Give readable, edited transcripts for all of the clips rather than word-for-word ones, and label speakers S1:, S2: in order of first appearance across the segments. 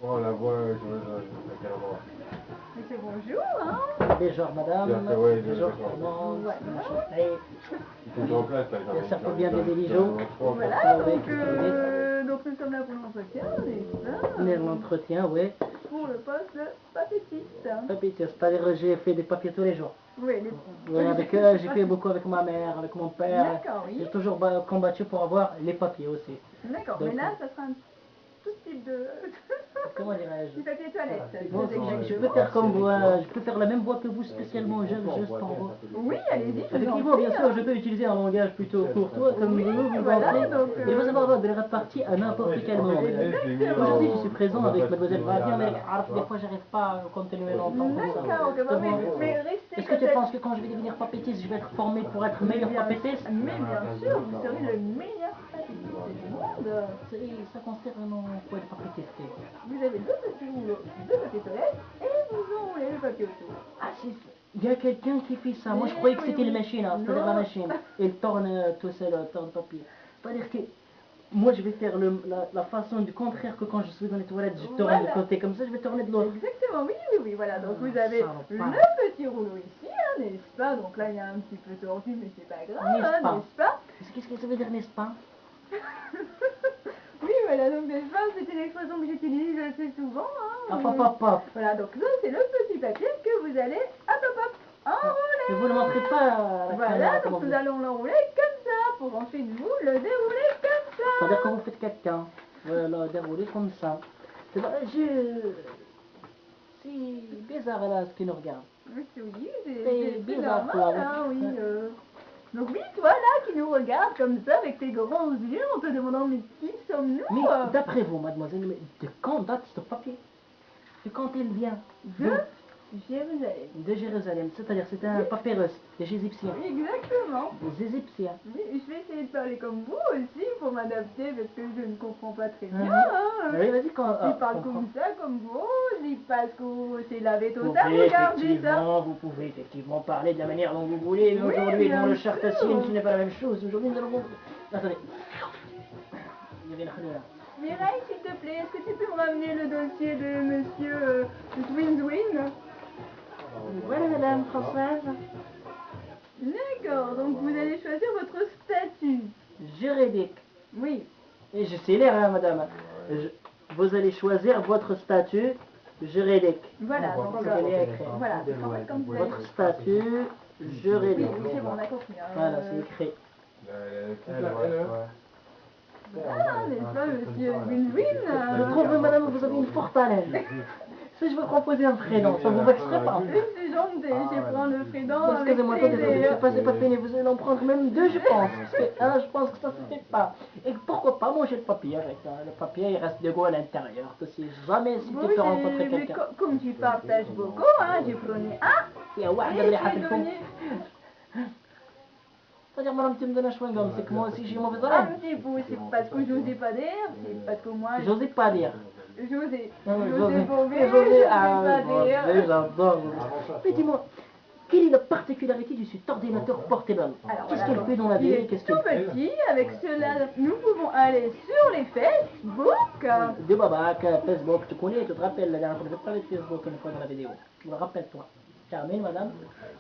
S1: Oh, la voix, je veux laquelle on va.
S2: Monsieur, bonjour, hein.
S3: Bonjour madame,
S1: Ouais,
S3: bonjour
S1: d'accord.
S3: tout le monde,
S2: Voilà.
S3: enchanté.
S1: Il faut sur place, là.
S3: Ça fait bien des Béligeaux.
S2: Voilà,
S3: Ouais,
S2: donc,
S3: qu'est-ce que vous dites
S2: donc nous sommes là pour l'entretien, n'est-ce pas?
S3: Mais l'entretien, oui.
S2: Pour le poste de papétiste.
S3: Papier, c'est-à-dire j'ai fait des papiers tous les jours.
S2: Oui,
S3: Oui, avec j'ai fait beaucoup avec ma mère, avec mon père.
S2: D'accord, oui.
S3: J'ai toujours combattu pour avoir les papiers aussi.
S2: D'accord,
S3: Donc,
S2: mais là, ça sera un tout type de...
S3: Comment dirais-je
S2: du papier toilette.
S3: Bon, je peux faire comme vous, je peux faire la même voix que vous spécialement, juste pour vous.
S2: Oui, allez-y, je vous en
S3: Effectivement, bien
S2: prie,
S3: sûr,
S2: hein.
S3: je peux utiliser un langage plutôt courtois comme
S2: Oui,
S3: vous
S2: voilà,
S3: pensez.
S2: donc,
S3: Il faut savoir de la répartie à n'importe quel moment. Aujourd'hui, je suis présent avec mademoiselle Vadia, mais des fois, j'arrive pas à continuer longtemps comme ça.
S2: D'accord, ok, bah, mais restez
S3: Est-ce que tu
S2: peut-être...
S3: penses que quand je vais devenir papétiste, je vais être formé pour être meilleur papétiste?
S2: Mais bien sûr, vous serez le meilleur papétiste du monde.
S3: Ça concerne quoi le papétiste?
S2: Vous avez deux petits rouleaux de papier toilette et vous enroulez le papier autour.
S3: Ah, si, il y a quelqu'un qui fait ça. Moi, je croyais que c'était une machine, hein, c'est-à-dire la machine. Il tourne tout seul, tourne papier. C'est-à-dire que moi, je vais faire la façon du contraire que quand je suis dans les toilettes, je tourne
S2: Voilà.
S3: de côté comme ça, je vais tourner de l'autre.
S2: Exactement, oui, voilà. Donc vous avez le petit rouleau ici, hein, n'est-ce pas? Donc là, il y a un petit peu tordu, mais c'est pas grave,
S3: N'est-ce pas?
S2: n'est-ce pas?
S3: Qu'est-ce que ça veut dire, n'est-ce pas?
S2: Oui, voilà, donc n'est-ce pas? C'est une expression que j'utilise assez souvent. Hein,
S3: Hop, hop, hop, hop.
S2: Voilà, donc ça, c'est le petit papier que vous allez, hop, enrouler.
S3: Mais vous ne montrez pas à la
S2: Voilà,
S3: caméra
S2: donc
S3: comment
S2: nous
S3: vous...
S2: allons l'enrouler comme ça, pour ensuite vous le dérouler comme ça.
S3: C'est-à-dire que vous faites quelqu'un, le dérouler comme ça. C'est bizarre là ce qui nous regarde.
S2: Oui,
S3: C'est bizarre,
S2: normal,
S3: toi,
S2: hein, oui. Donc oui, toi là qui nous regarde comme ça avec tes grands yeux en te demandant mais qui sommes-nous?
S3: Mais d'après vous, mademoiselle, mais de quand date ce papier? De quand il vient?
S2: De Jérusalem.
S3: De Jérusalem, c'est-à-dire c'est un papyrus des Égyptiens.
S2: Exactement.
S3: Des Égyptiens.
S2: Oui, je vais essayer de parler comme vous aussi pour m'adapter parce que je ne comprends pas très bien.
S3: Oui, vas-y, quand...
S2: Je parle comme ça, comme vous, je dis pas ce que vous c'est lavé
S3: Vous
S2: total,
S3: pouvez,
S2: regardez ça.
S3: vous pouvez effectivement parler de la manière dont vous voulez, mais
S2: Oui,
S3: aujourd'hui,
S2: bien
S3: dans le
S2: sûr.
S3: Chartassine, ce n'est pas la même chose. Aujourd'hui, nous allons... Attendez. Il y avait la là.
S2: Mireille, s'il te plaît, est-ce que tu peux me ramener le dossier de monsieur Zwin?
S3: Voilà, madame Françoise.
S2: D'accord, donc vous allez choisir votre statut.
S3: Juridique.
S2: Oui.
S3: Et je sais lire, hein, madame. Vous allez choisir votre statut juridique.
S2: Voilà, donc
S3: Vous allez écrire.
S2: voilà, c'est quand même comme vous avez...
S3: Votre statut
S2: Oui,
S3: juridique.
S2: oui, c'est bon, on a compris. Hein.
S3: Voilà, c'est écrit.
S2: Ah, n'est-ce pas, monsieur Win-Win
S3: Je trouve, madame, vous avez une forte haleine. Si je vous proposer un prénom, ça vous vexerait pas?
S2: C'est gentil, je prends le frédent avec
S3: Excusez-moi, attendez,
S2: plaisir.
S3: c'est pas fini, vous allez en prendre même deux, je pense. Parce que un, je pense que ça se fait pas. Et pourquoi pas manger le papier avec le papier, il reste de goût à l'intérieur. Que si jamais si tu peux rencontrer
S2: mais
S3: quelqu'un.
S2: comme tu partages beaucoup, hein, j'ai prenais un
S3: Il y a واحد
S2: et
S3: اللي
S2: j'ai
S3: حاطلكم.
S2: donné
S3: C'est-à-dire, madame, tu me donnes un chewing-gum, c'est que moi aussi j'ai une mauvaise
S2: un
S3: haleine.
S2: petit peu, c'est parce que j'osais pas dire, c'est parce que moi,
S3: J'osais pas dire.
S2: j'osais
S3: J'osais
S2: mauvais,
S3: j'osais
S2: pas dire.
S3: j'adore. Mais dis-moi, quelle est la particularité de cet ordinateur portable?
S2: Alors,
S3: Qu'est-ce
S2: voilà,
S3: qu'elle fait dans la
S2: il
S3: vie?
S2: est
S3: Qu'est-ce
S2: tout
S3: qu'elle fait?
S2: petit, avec cela, nous pouvons aller sur les Facebook.
S3: De Babac, Facebook, tu connais, tu te rappelles la dernière fois, je vais parler de Facebook une fois dans la vidéo. Tu me rappelles-toi. Termine, madame.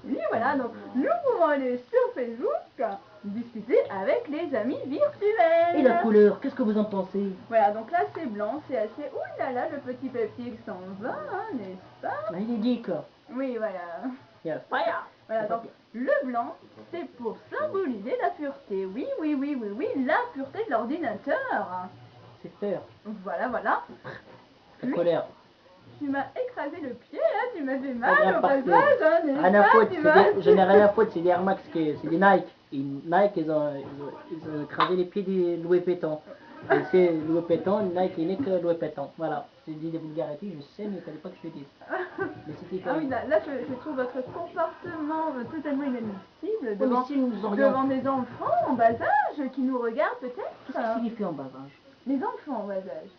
S2: Oui, voilà, donc nous pouvons aller sur Facebook, discuter avec les amis virtuels.
S3: Et la couleur, qu'est-ce que vous en pensez?
S2: Voilà, donc là c'est blanc, c'est assez... Ouh là là, le petit papier qui s'en va, hein, n'est-ce pas?
S3: Il est dit que.
S2: Oui, voilà.
S3: Yes. Fire.
S2: Voilà, donc le blanc, c'est pour symboliser la pureté. Oui, la pureté de l'ordinateur.
S3: C'est peur.
S2: Voilà.
S3: La
S2: Oui.
S3: colère.
S2: Tu m'as écrasé le pied, là, tu m'as fait mal
S3: Pas grave,
S2: au
S3: parce que
S2: passage, hein, n'est-ce
S3: rien à
S2: pas?
S3: foutre,
S2: Tu m'as-
S3: je n'ai rien à foutre, c'est des Air Max, c'est des Nike. Et Nike, ils ont écrasé les pieds des Louis Vuitton. Et c'est Louis Vuitton, Nike et Nick Louis Vuitton. Voilà, je dis des vulgarités, je sais, mais il ne fallait pas que je le dise. Mais c'était
S2: Ah oui, là je trouve votre comportement totalement inadmissible devant,
S3: si nous aurions...
S2: devant des enfants en bas âge qui nous regardent peut-être.
S3: Qu'est-ce qui signifie en bas âge?
S2: Les enfants en bas âge.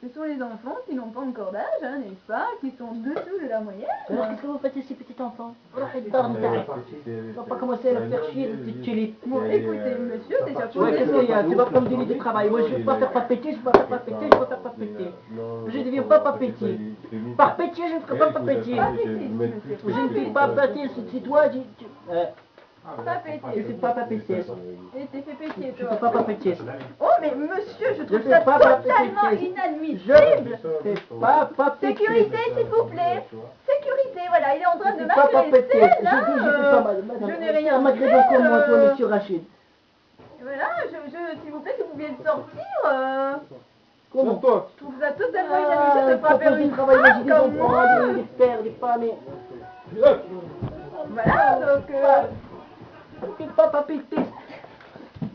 S2: Ce sont les enfants qui n'ont pas encore d'âge, hein, n'est-ce pas? Qui sont dessous de la moyenne.
S3: Alors, qu'est-ce que vous faites ici, petit enfant? On va pas commencer à le faire chier, de petite tulip.
S2: Bon, écoutez, monsieur, déjà pour
S3: Ouais, qu'est-ce qu'il y a? Tu vas pas me donner du travail. Moi, je veux pas faire papétier, je veux pas faire papétier, je veux pas faire papétier. Je ne deviens pas papétier. Papétier, je ne ferai pas papétier. Je ne fais pas papétier, c'est toi,
S2: Pas
S3: je
S2: péter.
S3: fais pas papétier.
S2: Et t'es fait péter,
S3: Je
S2: toi.
S3: fais pas papétier.
S2: Oh, mais monsieur, je trouve
S3: fais
S2: ça
S3: pas
S2: totalement
S3: papétier.
S2: inadmissible.
S3: Je fais pas papétier.
S2: Sécurité, s'il vous plaît. Sécurité, voilà, il est en train de
S3: Je fais pas
S2: m'agresser,
S3: papétier.
S2: là.
S3: Je dis, je fais pas madame.
S2: Je n'ai rien
S3: Malgré
S2: fait,
S3: donc comme moi, toi, monsieur Rachid.
S2: Voilà, s'il vous plaît, si vous pouviez le sortir,
S3: Comment?
S1: toi.
S2: je trouve ça totalement inadmissible de
S3: Propose
S2: frapper
S3: du
S2: une
S3: travail, moi j'ai
S2: femme
S3: des
S2: comme moi.
S3: enfants, des pères, des femmes, et...
S2: Voilà, donc,
S3: Pas papétier.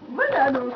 S2: voilà, donc,